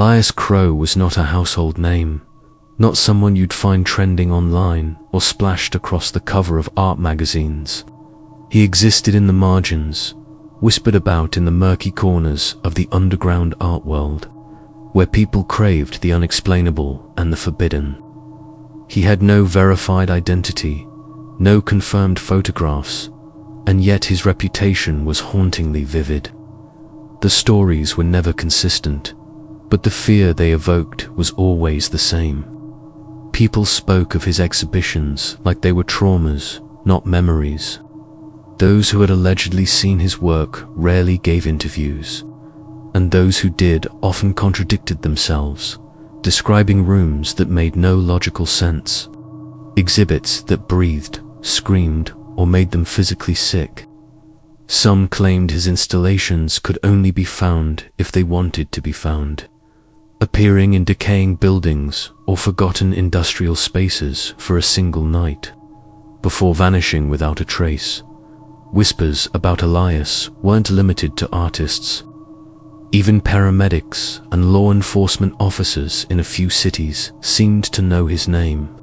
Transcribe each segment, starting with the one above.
Elias Crowe was not a household name, not someone you'd find trending online or splashed across the cover of art magazines. He existed in the margins, whispered about in the murky corners of the underground art world, where people craved the unexplainable and the forbidden. He had no verified identity, no confirmed photographs, and yet his reputation was hauntingly vivid. The stories were never consistent, but the fear they evoked was always the same. People spoke of his exhibitions like they were traumas, not memories. Those who had allegedly seen his work rarely gave interviews, and those who did often contradicted themselves, describing rooms that made no logical sense, exhibits that breathed, screamed, or made them physically sick. Some claimed his installations could only be found if they wanted to be found, appearing in decaying buildings or forgotten industrial spaces for a single night, before vanishing without a trace. Whispers about Elias weren't limited to artists. Even paramedics and law enforcement officers in a few cities seemed to know his name.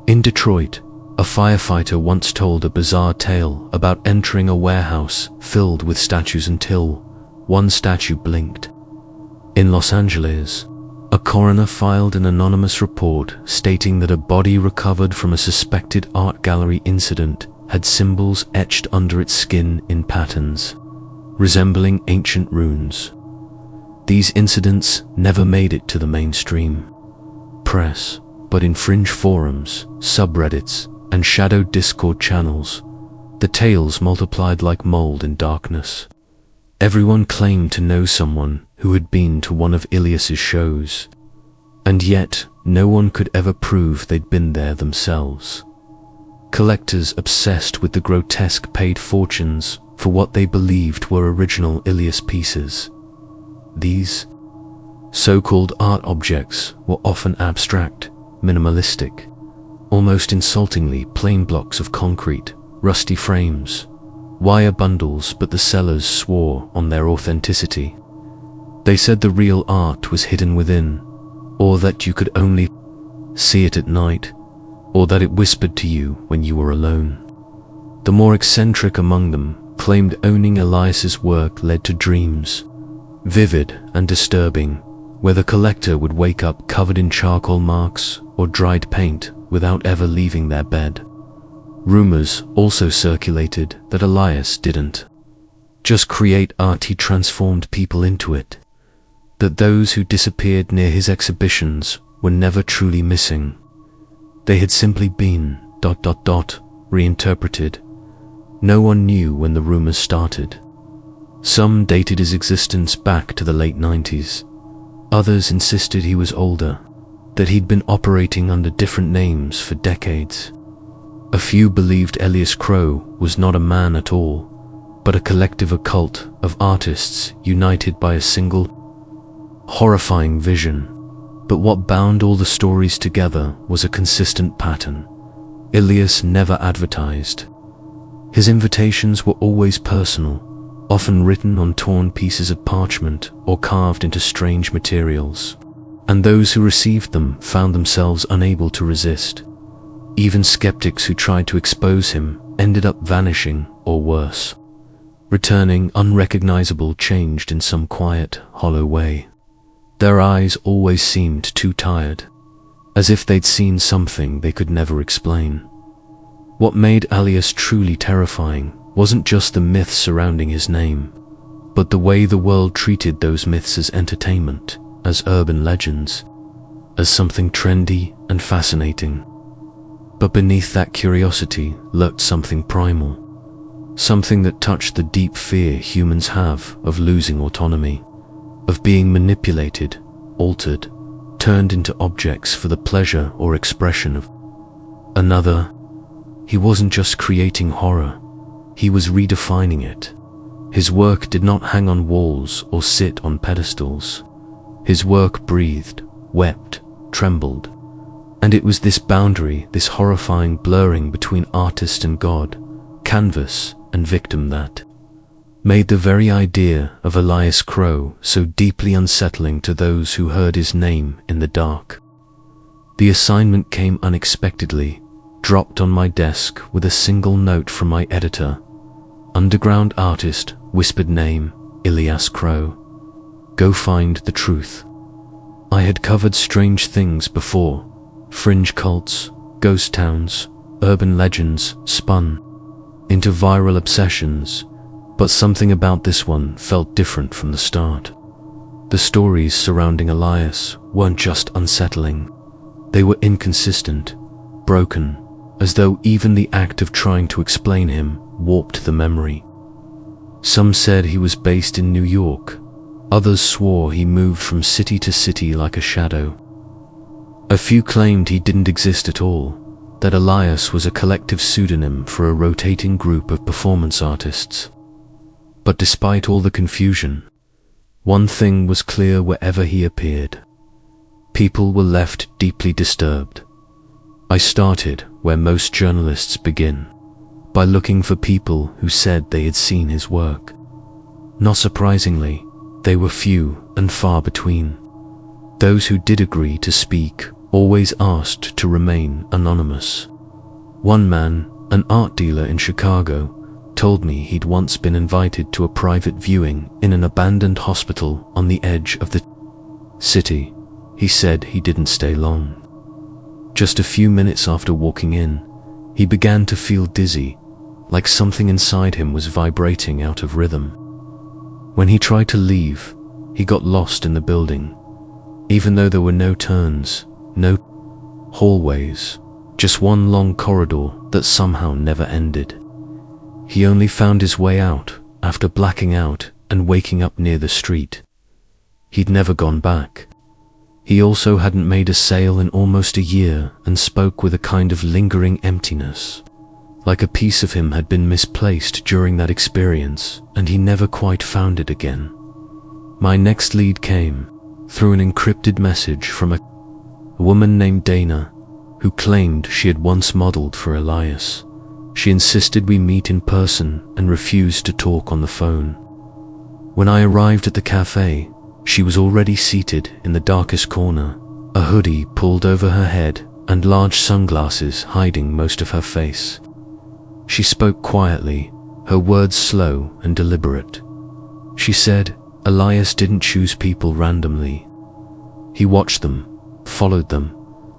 In Detroit, a firefighter once told a bizarre tale about entering a warehouse filled with statues until one statue blinked. In Los Angeles, a coroner filed an anonymous report stating that a body recovered from a suspected art gallery incident had symbols etched under its skin in patterns, resembling ancient runes. These incidents never made it to the mainstream press, but in fringe forums, subreddits, and shadow Discord channels, the tales multiplied like mold in darkness. Everyone claimed to know someone who had been to one of Elias's shows, and yet no one could ever prove they'd been there themselves. Collectors obsessed with the grotesque paid fortunes for what they believed were original Elias pieces. These so-called art objects were often abstract, minimalistic, almost insultingly plain blocks of concrete, rusty frames, wire bundles, but the sellers swore on their authenticity. They said the real art was hidden within, or that you could only see it at night, or that it whispered to you when you were alone. The more eccentric among them claimed owning Elias's work led to dreams, vivid and disturbing, where the collector would wake up covered in charcoal marks or dried paint without ever leaving their bed. Rumors also circulated that Elias didn't just create art, he transformed people into it, that those who disappeared near his exhibitions were never truly missing. They had simply been ... reinterpreted. No one knew when the rumors started. Some dated his existence back to the late 90s. Others insisted he was older, that he'd been operating under different names for decades. A few believed Elias Crowe was not a man at all, but a collective occult of artists united by a single, horrifying vision. But what bound all the stories together was a consistent pattern. Elias never advertised. His invitations were always personal, often written on torn pieces of parchment or carved into strange materials, and those who received them found themselves unable to resist. Even skeptics who tried to expose him ended up vanishing, or worse, returning unrecognizable, changed in some quiet, hollow way. Their eyes always seemed too tired, as if they'd seen something they could never explain. What made Elias truly terrifying wasn't just the myths surrounding his name, but the way the world treated those myths as entertainment, as urban legends, as something trendy and fascinating. But beneath that curiosity lurked something primal, something that touched the deep fear humans have of losing autonomy, of being manipulated, altered, turned into objects for the pleasure or expression of another. He wasn't just creating horror, he was redefining it. His work did not hang on walls or sit on pedestals. His work breathed, wept, trembled. And it was this boundary, this horrifying blurring between artist and god, canvas and victim, that made the very idea of Elias Crowe so deeply unsettling to those who heard his name in the dark. The assignment came unexpectedly, dropped on my desk with a single note from my editor. Underground artist, whispered name, Elias Crowe. Go find the truth. I had covered strange things before, fringe cults, ghost towns, urban legends spun into viral obsessions, but something about this one felt different from the start. The stories surrounding Elias weren't just unsettling, they were inconsistent, broken, as though even the act of trying to explain him warped the memory. Some said he was based in New York, others swore he moved from city to city like a shadow. A few claimed he didn't exist at all, that Elias was a collective pseudonym for a rotating group of performance artists. But despite all the confusion, one thing was clear wherever he appeared. People were left deeply disturbed. I started where most journalists begin, by looking for people who said they had seen his work. Not surprisingly, they were few and far between. Those who did agree to speak always asked to remain anonymous. One man, an art dealer in Chicago, told me he'd once been invited to a private viewing in an abandoned hospital on the edge of the city. He said he didn't stay long. Just a few minutes after walking in, he began to feel dizzy, like something inside him was vibrating out of rhythm. When he tried to leave, he got lost in the building, even though there were no turns, no hallways, just one long corridor that somehow never ended. He only found his way out after blacking out and waking up near the street. He'd never gone back. He also hadn't made a sale in almost a year and spoke with a kind of lingering emptiness, like a piece of him had been misplaced during that experience and he never quite found it again. My next lead came through an encrypted message from a woman named Dana, who claimed she had once modeled for Elias. She insisted we meet in person and refused to talk on the phone. When I arrived at the cafe, she was already seated in the darkest corner, a hoodie pulled over her head and large sunglasses hiding most of her face. She spoke quietly, her words slow and deliberate. She said Elias didn't choose people randomly. He watched them, followed them,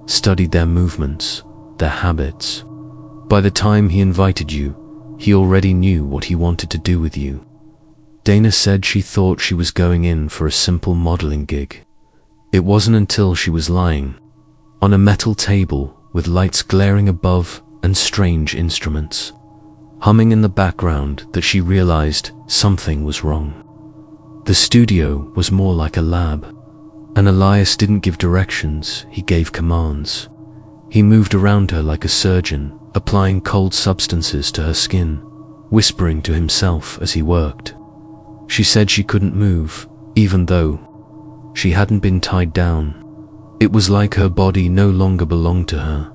studied their movements, their habits. By the time he invited you, he already knew what he wanted to do with you. Dana said she thought she was going in for a simple modeling gig. It wasn't until she was lying on a metal table with lights glaring above and strange instruments humming in the background that she realized something was wrong. The studio was more like a lab, and Elias didn't give directions, he gave commands. He moved around her like a surgeon, applying cold substances to her skin, whispering to himself as he worked. She said she couldn't move, even though she hadn't been tied down. It was like her body no longer belonged to her.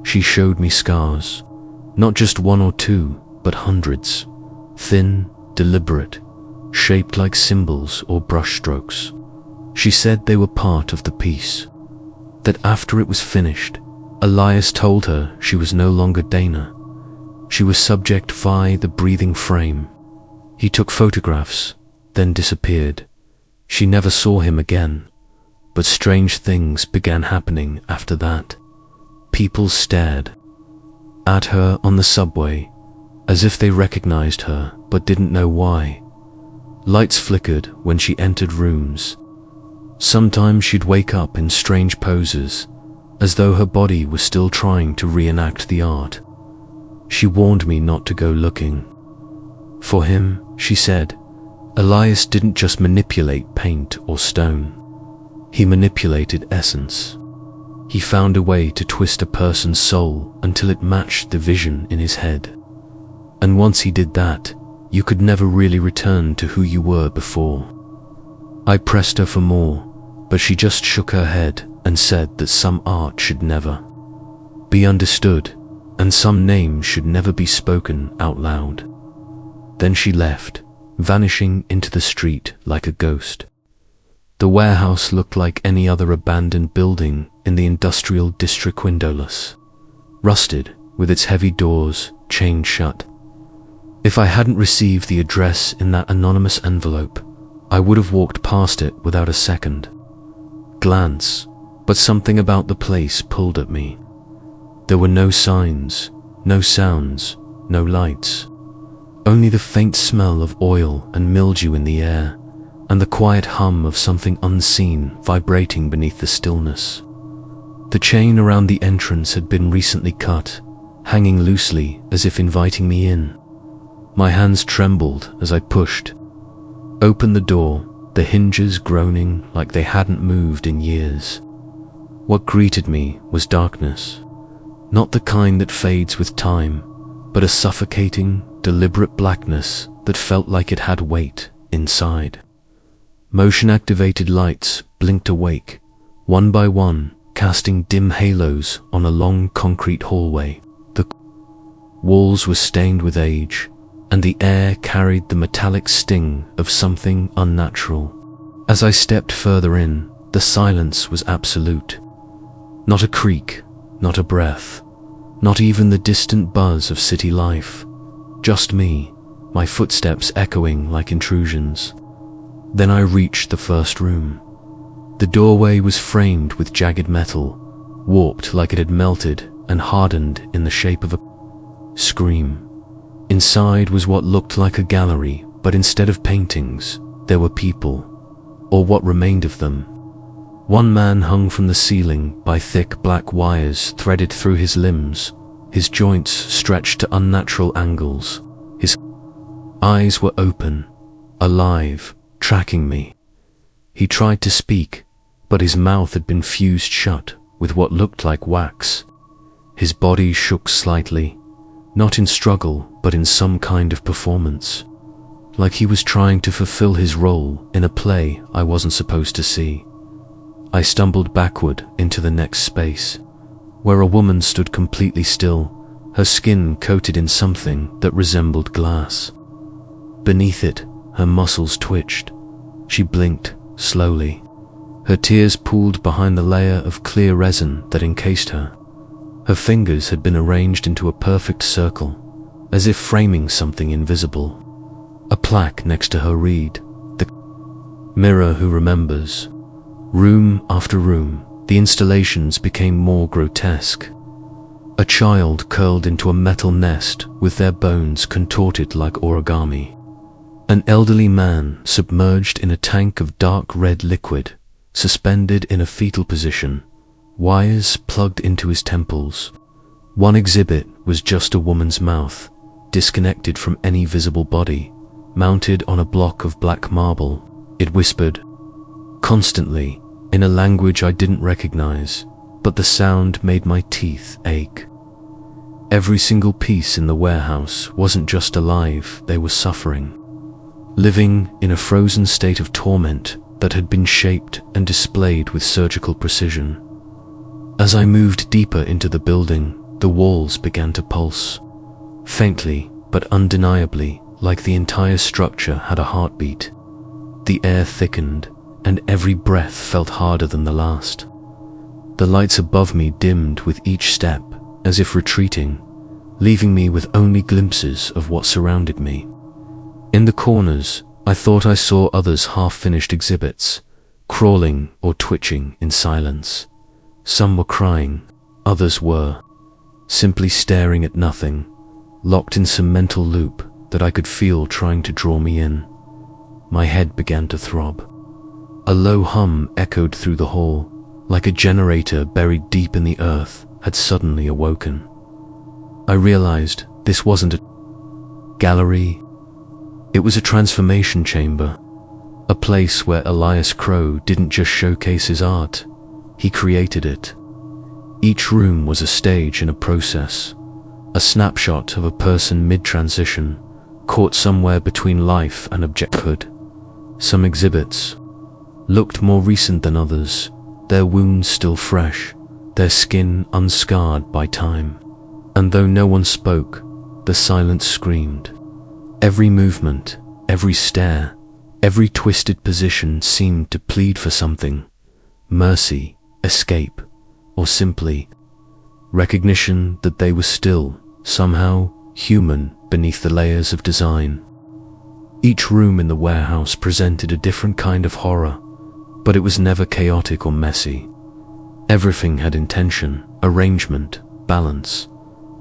She showed me scars, not just one or two, but hundreds, thin, deliberate, shaped like symbols or brushstrokes. She said they were part of the piece, that after it was finished, Elias told her she was no longer Dana. She was subject via the breathing frame. He took photographs, then disappeared. She never saw him again, but strange things began happening after that. People stared at her on the subway, as if they recognized her but didn't know why. Lights flickered when she entered rooms. Sometimes she'd wake up in strange poses, as though her body was still trying to reenact the art. She warned me not to go looking. For him, she said, Elias didn't just manipulate paint or stone. He manipulated essence. He found a way to twist a person's soul until it matched the vision in his head. And once he did that, you could never really return to who you were before. I pressed her for more, but she just shook her head and said that some art should never be understood, and some names should never be spoken out loud. Then she left, vanishing into the street like a ghost. The warehouse looked like any other abandoned building in the industrial district, windowless, rusted, with its heavy doors chained shut. If I hadn't received the address in that anonymous envelope, I would have walked past it without a second glance, but something about the place pulled at me. There were no signs, no sounds, no lights, only the faint smell of oil and mildew in the air, and the quiet hum of something unseen vibrating beneath the stillness. The chain around the entrance had been recently cut, hanging loosely as if inviting me in. My hands trembled as I pushed open the door, the hinges groaning like they hadn't moved in years. What greeted me was darkness, not the kind that fades with time, but a suffocating, deliberate blackness that felt like it had weight inside. Motion-activated lights blinked awake, one by one, casting dim halos on a long concrete hallway. The walls were stained with age, and the air carried the metallic sting of something unnatural. As I stepped further in, the silence was absolute. Not a creak, not a breath, not even the distant buzz of city life. Just me, my footsteps echoing like intrusions. Then I reached the first room. The doorway was framed with jagged metal, warped like it had melted and hardened in the shape of a scream. Inside was what looked like a gallery, but instead of paintings, there were people, or what remained of them. One man hung from the ceiling by thick black wires threaded through his limbs, his joints stretched to unnatural angles. His eyes were open, alive, tracking me. He tried to speak, but his mouth had been fused shut with what looked like wax. His body shook slightly, not in struggle, but in some kind of performance, like he was trying to fulfill his role in a play I wasn't supposed to see. I stumbled backward into the next space, where a woman stood completely still, her skin coated in something that resembled glass. Beneath it, her muscles twitched. She blinked, slowly. Her tears pooled behind the layer of clear resin that encased her. Her fingers had been arranged into a perfect circle, as if framing something invisible. A plaque next to her read, "The Mirror Who Remembers." Room after room, the installations became more grotesque. A child curled into a metal nest with their bones contorted like origami. An elderly man submerged in a tank of dark red liquid, suspended in a fetal position, wires plugged into his temples. One exhibit was just a woman's mouth, disconnected from any visible body, mounted on a block of black marble. It whispered constantly in a language I didn't recognize, but the sound made my teeth ache. Every single piece in the warehouse wasn't just alive, they were suffering, living in a frozen state of torment that had been shaped and displayed with surgical precision. As I moved deeper into the building, the walls began to pulse, faintly but undeniably, like the entire structure had a heartbeat. The air thickened, and every breath felt harder than the last. The lights above me dimmed with each step, as if retreating, leaving me with only glimpses of what surrounded me. In the corners, I thought I saw others half-finished exhibits, crawling or twitching in silence. Some were crying, others were simply staring at nothing, locked in some mental loop that I could feel trying to draw me in. My head began to throb. A low hum echoed through the hall, like a generator buried deep in the earth had suddenly awoken. I realized this wasn't a gallery. It was a transformation chamber, a place where Elias Crowe didn't just showcase his art, he created it. Each room was a stage in a process, a snapshot of a person mid-transition, caught somewhere between life and objecthood. Some exhibits looked more recent than others, their wounds still fresh, their skin unscarred by time. And though no one spoke, the silence screamed. Every movement, every stare, every twisted position seemed to plead for something: mercy, escape, or simply recognition that they were still, somehow, human beneath the layers of design. Each room in the warehouse presented a different kind of horror, but it was never chaotic or messy. Everything had intention, arrangement, balance.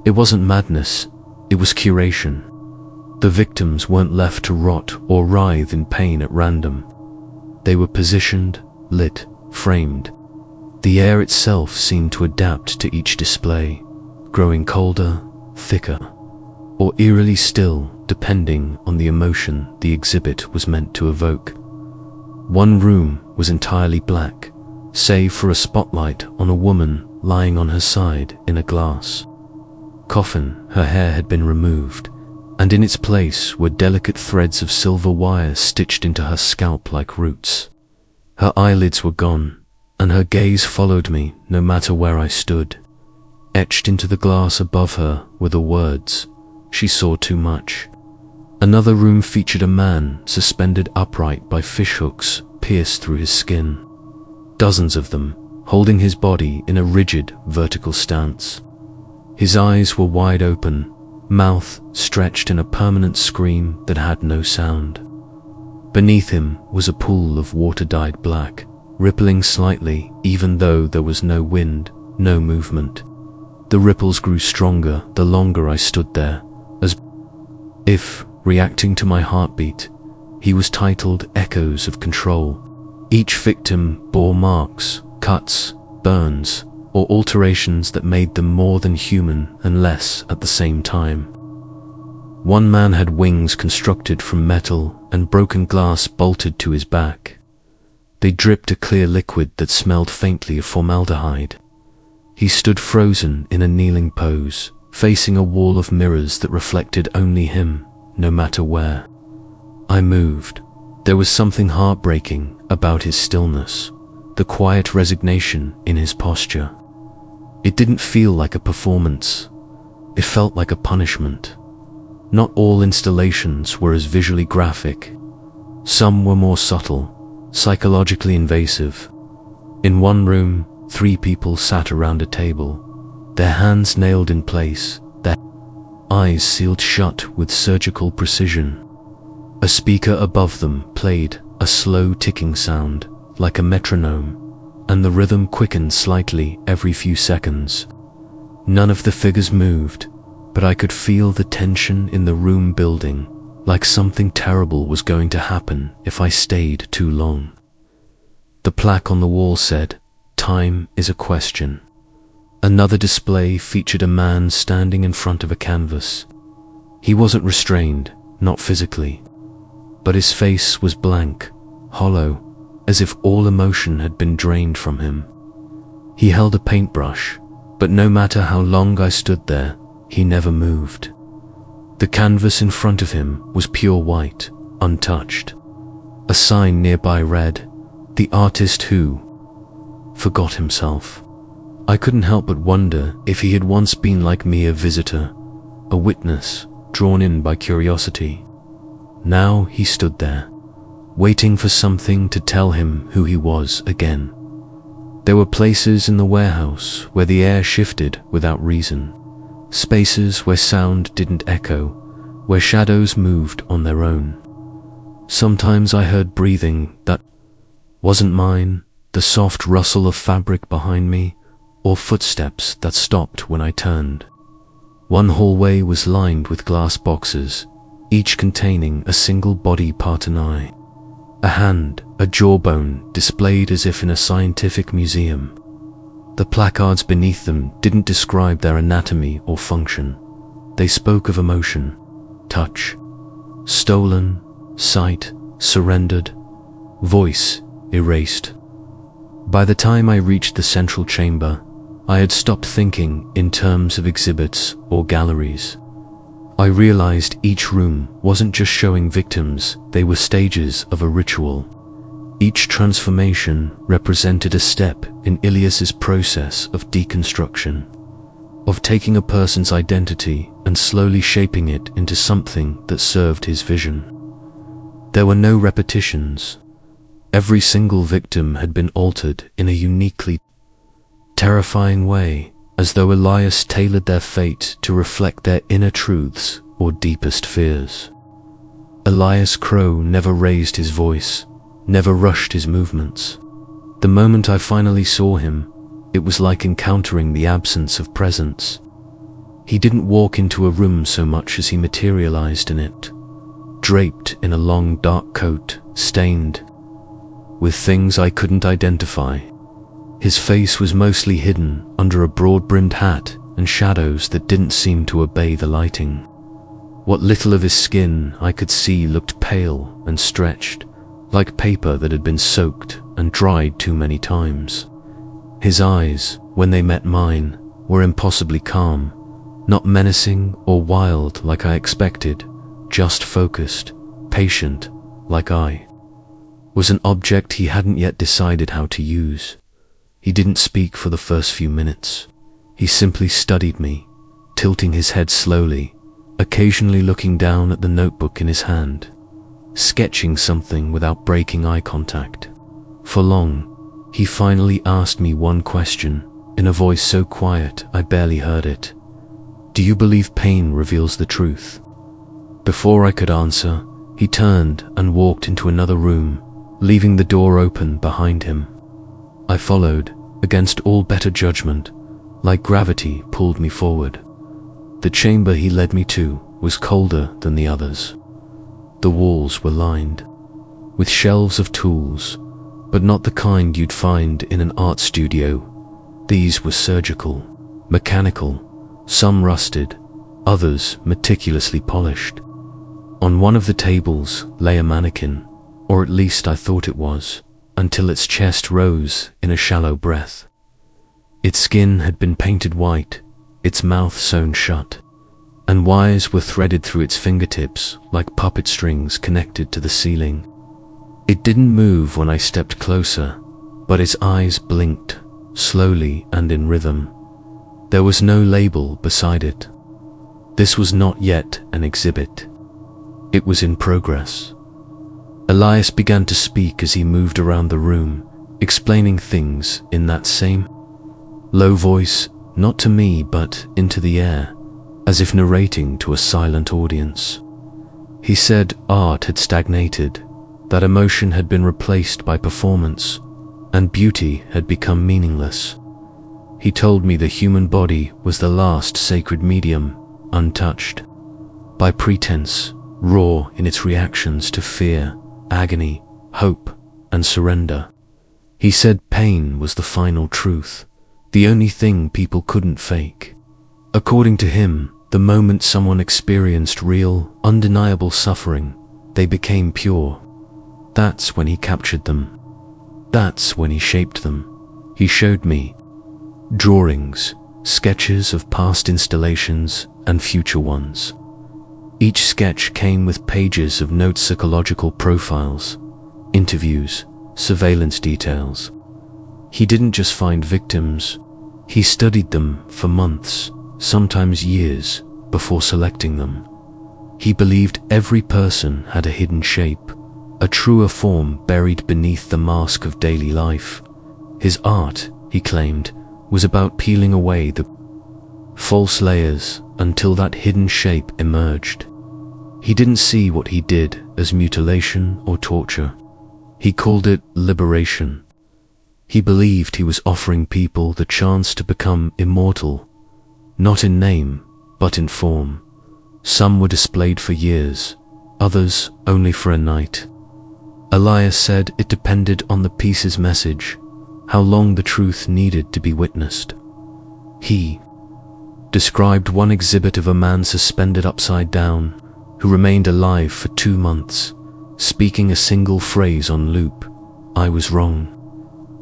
It wasn't madness, it was curation. The victims weren't left to rot or writhe in pain at random. They were positioned, lit, framed. The air itself seemed to adapt to each display, growing colder, thicker, or eerily still, depending on the emotion the exhibit was meant to evoke. One room was entirely black, save for a spotlight on a woman lying on her side in a glass coffin. Her hair had been removed, and in its place were delicate threads of silver wire stitched into her scalp like roots. Her eyelids were gone, and her gaze followed me no matter where I stood. Etched into the glass above her were the words, "She saw too much." Another room featured a man suspended upright by fishhooks pierced through his skin. Dozens of them, holding his body in a rigid, vertical stance. His eyes were wide open, mouth stretched in a permanent scream that had no sound. Beneath him was a pool of water-dyed black, rippling slightly even though there was no wind, no movement. The ripples grew stronger the longer I stood there, as if, reacting to my heartbeat, he was titled Echoes of Control. Each victim bore marks, cuts, burns, or alterations that made them more than human and less at the same time. One man had wings constructed from metal and broken glass bolted to his back. They dripped a clear liquid that smelled faintly of formaldehyde. He stood frozen in a kneeling pose, facing a wall of mirrors that reflected only him, no matter where. I moved. There was something heartbreaking about his stillness, the quiet resignation in his posture. It didn't feel like a performance. It felt like a punishment. Not all installations were as visually graphic. Some were more subtle, psychologically invasive. In one room, 3 people sat around a table, their hands nailed in place, their eyes sealed shut with surgical precision. A speaker above them played a slow ticking sound, like a metronome, and the rhythm quickened slightly every few seconds. None of the figures moved, but I could feel the tension in the room building, like something terrible was going to happen if I stayed too long. The plaque on the wall said, "Time is a question." Another display featured a man standing in front of a canvas. He wasn't restrained, not physically, but his face was blank, hollow, as if all emotion had been drained from him. He held a paintbrush, but no matter how long I stood there, he never moved. The canvas in front of him was pure white, untouched. A sign nearby read, "The artist who forgot himself." I couldn't help but wonder if he had once been like me, a visitor, a witness, drawn in by curiosity. Now he stood there, waiting for something to tell him who he was again. There were places in the warehouse where the air shifted without reason, spaces where sound didn't echo, where shadows moved on their own. Sometimes I heard breathing that wasn't mine, the soft rustle of fabric behind me, or footsteps that stopped when I turned. One hallway was lined with glass boxes, each containing a single body part: an eye, a hand, a jawbone displayed as if in a scientific museum. The placards beneath them didn't describe their anatomy or function. They spoke of emotion, touch, stolen, sight, surrendered, voice erased. By the time I reached the central chamber, I had stopped thinking in terms of exhibits or galleries. I realized each room wasn't just showing victims, they were stages of a ritual. Each transformation represented a step in Elias's process of deconstruction, of taking a person's identity and slowly shaping it into something that served his vision. There were no repetitions. Every single victim had been altered in a uniquely terrifying way, as though Elias tailored their fate to reflect their inner truths or deepest fears. Elias Crowe never raised his voice, never rushed his movements. The moment I finally saw him, it was like encountering the absence of presence. He didn't walk into a room so much as he materialized in it, draped in a long dark coat, stained with things I couldn't identify. His face was mostly hidden under a broad-brimmed hat and shadows that didn't seem to obey the lighting. What little of his skin I could see looked pale and stretched, like paper that had been soaked and dried too many times. His eyes, when they met mine, were impossibly calm, not menacing or wild like I expected, just focused, patient, like I was an object he hadn't yet decided how to use. He didn't speak for the first few minutes. He simply studied me, tilting his head slowly, occasionally looking down at the notebook in his hand, sketching something without breaking eye contact. For long, he finally asked me one question, in a voice so quiet I barely heard it. "Do you believe pain reveals the truth?" Before I could answer, he turned and walked into another room, leaving the door open behind him. I followed, against all better judgment, like gravity pulled me forward. The chamber he led me to was colder than the others. The walls were lined with shelves of tools, but not the kind you'd find in an art studio. These were surgical, mechanical, some rusted, others meticulously polished. On one of the tables lay a mannequin, or at least I thought it was, until its chest rose in a shallow breath. Its skin had been painted white, its mouth sewn shut, and wires were threaded through its fingertips like puppet strings connected to the ceiling. It didn't move when I stepped closer, but its eyes blinked, slowly and in rhythm. There was no label beside it. This was not yet an exhibit. It was in progress. Elias began to speak as he moved around the room, explaining things in that same low voice, not to me but into the air, as if narrating to a silent audience. He said art had stagnated, that emotion had been replaced by performance, and beauty had become meaningless. He told me the human body was the last sacred medium, untouched by pretense, raw in its reactions to fear, agony, hope, and surrender. He said pain was the final truth, the only thing people couldn't fake. According to him, the moment someone experienced real, undeniable suffering, they became pure. That's when he captured them. That's when he shaped them. He showed me drawings, sketches of past installations and future ones. Each sketch came with pages of notes, psychological profiles, interviews, surveillance details. He didn't just find victims, he studied them for months, sometimes years, before selecting them. He believed every person had a hidden shape, a truer form buried beneath the mask of daily life. His art, he claimed, was about peeling away the false layers until that hidden shape emerged. He didn't see what he did as mutilation or torture. He called it liberation. He believed he was offering people the chance to become immortal, not in name, but in form. Some were displayed for years, others only for a night. Elias said it depended on the piece's message, how long the truth needed to be witnessed. He described one exhibit of a man suspended upside down, who remained alive for 2 months, speaking a single phrase on loop, "I was wrong."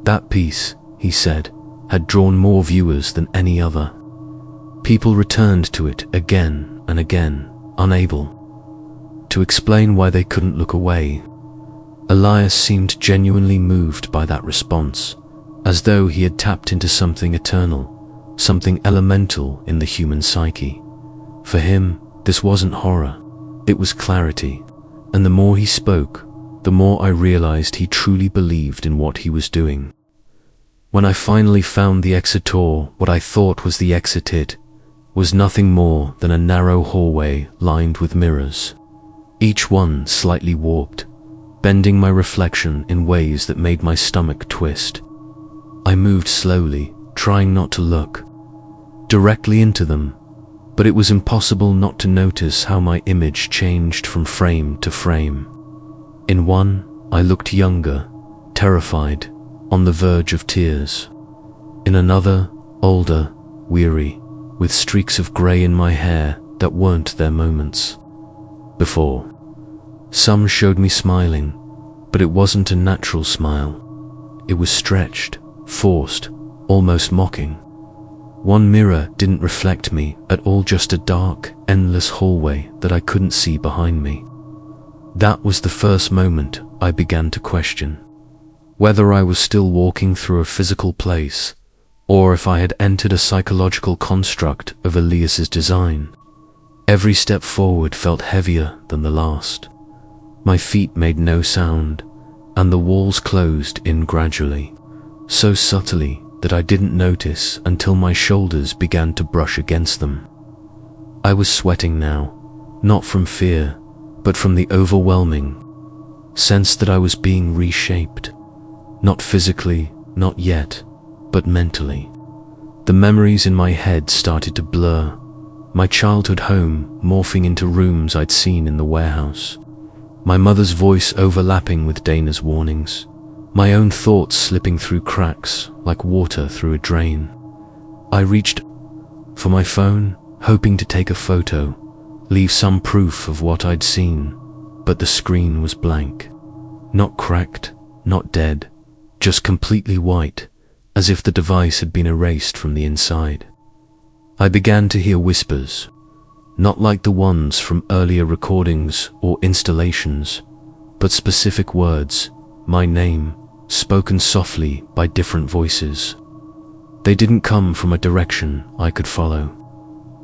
That piece, he said, had drawn more viewers than any other. People returned to it again and again, unable to explain why they couldn't look away. Elias seemed genuinely moved by that response, as though he had tapped into something eternal, something elemental in the human psyche. For him, this wasn't horror, it was clarity. and the more he spoke, the more I realized he truly believed in what he was doing. When I finally found the exit door, what I thought was the exit was nothing more than a narrow hallway lined with mirrors, each one slightly warped, bending my reflection in ways that made my stomach twist. I moved slowly, trying not to look directly into them, but it was impossible not to notice how my image changed from frame to frame. In one, I looked younger, terrified, on the verge of tears. In another, older, weary, with streaks of grey in my hair that weren't there moments before. Some showed me smiling, but it wasn't a natural smile. It was stretched, forced, almost mocking. One mirror didn't reflect me at all, just a dark, endless hallway that I couldn't see behind me. That was the first moment I began to question whether I was still walking through a physical place, or if I had entered a psychological construct of Elias's design. Every step forward felt heavier than the last. My feet made no sound, and the walls closed in gradually, so subtly that I didn't notice until my shoulders began to brush against them. I was sweating now, not from fear, but from the overwhelming sense that I was being reshaped. Not physically, not yet, but mentally. The memories in my head started to blur, my childhood home morphing into rooms I'd seen in the warehouse, my mother's voice overlapping with Dana's warnings, my own thoughts slipping through cracks like water through a drain. I reached for my phone, hoping to take a photo, leave some proof of what I'd seen, but the screen was blank. Not cracked, not dead, just completely white, as if the device had been erased from the inside. I began to hear whispers, not like the ones from earlier recordings or installations, but specific words, my name, spoken softly by different voices. They didn't come from a direction I could follow.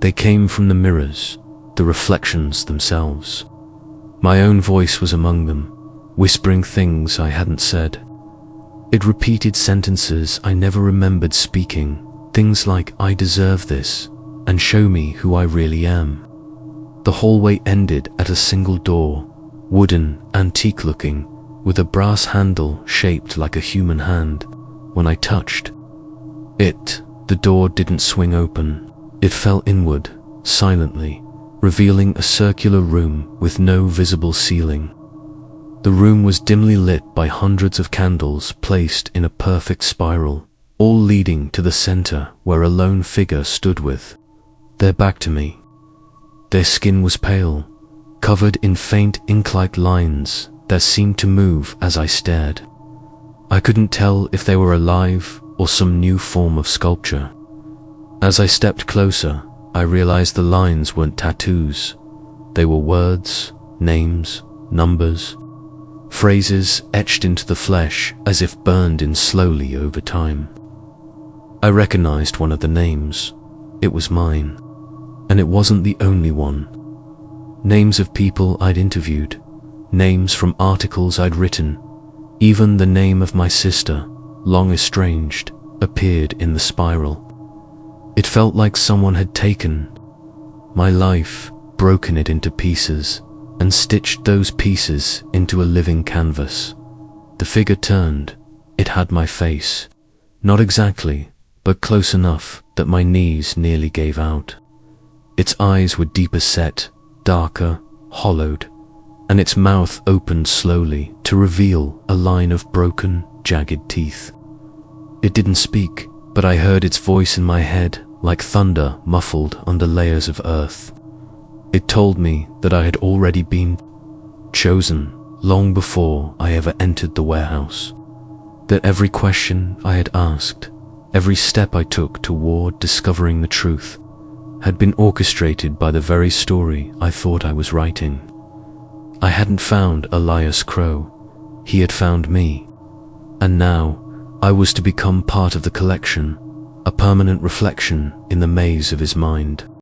They came from the mirrors, the reflections themselves. My own voice was among them, whispering things I hadn't said. It repeated sentences I never remembered speaking, things like "I deserve this" and "show me who I really am." The hallway ended at a single door, wooden, antique-looking, with a brass handle shaped like a human hand. When I touched it, the door didn't swing open. It fell inward, silently, revealing a circular room with no visible ceiling. The room was dimly lit by hundreds of candles placed in a perfect spiral, all leading to the center where a lone figure stood with their back to me. Their skin was pale, covered in faint ink-like lines that seemed to move as I stared. I couldn't tell if they were alive or some new form of sculpture. As I stepped closer, I realized the lines weren't tattoos. They were words, names, numbers, phrases etched into the flesh as if burned in slowly over time. I recognized one of the names. It was mine, and it wasn't the only one. Names of people I'd interviewed, names from articles I'd written, even the name of my sister, long estranged, appeared in the spiral. It felt like someone had taken my life, broken it into pieces, and stitched those pieces into a living canvas. The figure turned. It had my face. Not exactly, but close enough that my knees nearly gave out. Its eyes were deeper set, darker, hollowed, and its mouth opened slowly to reveal a line of broken, jagged teeth. It didn't speak, but I heard its voice in my head like thunder muffled under layers of earth. It told me that I had already been chosen long before I ever entered the warehouse, that every question I had asked, every step I took toward discovering the truth, had been orchestrated by the very story I thought I was writing. I hadn't found Elias Crowe, he had found me, and now I was to become part of the collection, a permanent reflection in the maze of his mind.